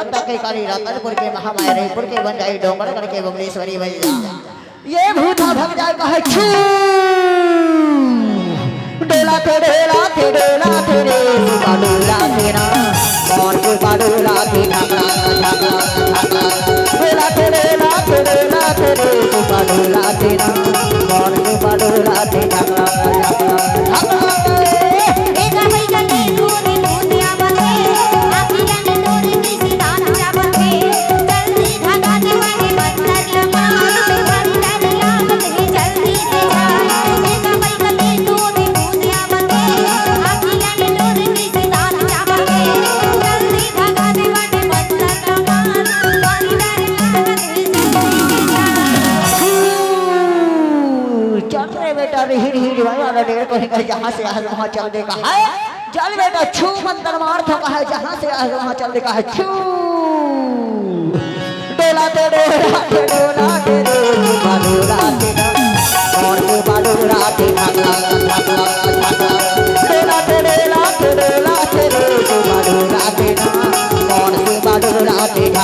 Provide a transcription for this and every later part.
कलकत्ता के काली रतनपुर के महामायापुर के बंजाई डोंगरगढ़ के बबलेश्वरी भैया ये भूता भग जाए कहे छू डोला तेरे सुबह डोला तेरा कौन को डोला के ढाकला डोला तेरे सुबह डोला तेरा कौन को डोला के ढाकला जहाँ से आज वहाँ चल देगा है जल बेटा छू मंत्र मार का है जहाँ से आज वहाँ चल देगा है छू डोला तेरे डोला तेरे बालूरा तेरा और को बालूरा तेरा डोला तेरे बालूरा तेरा और को बालूरा तेरा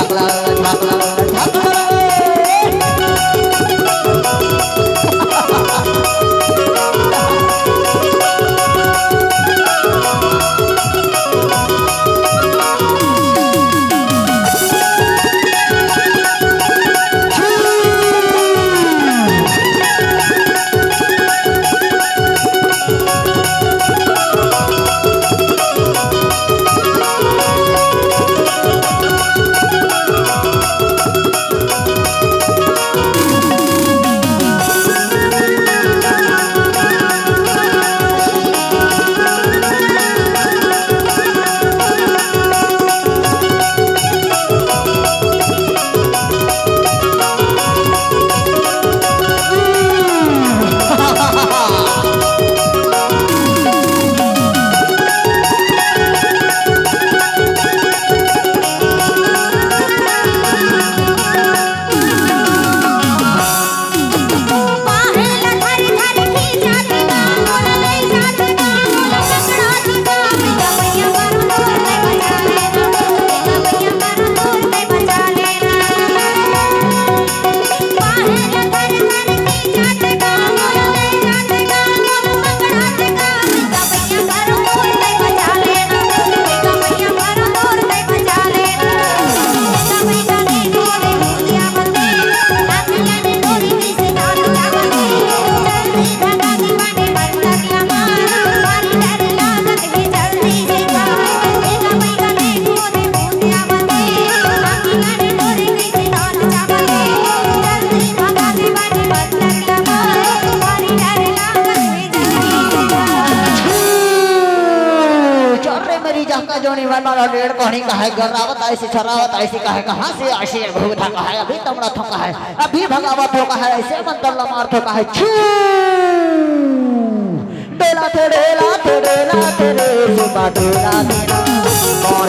जोनी वाला डेढ़ कोनी का है गरावत ऐसी छरावत ऐसी का है कहां से आशी भूता का है अभी तमड़ा थोका है अभी भगावत होका है ऐसे मंत्र मार थोका है छू डोला तेरे सुबह डोला तेरा और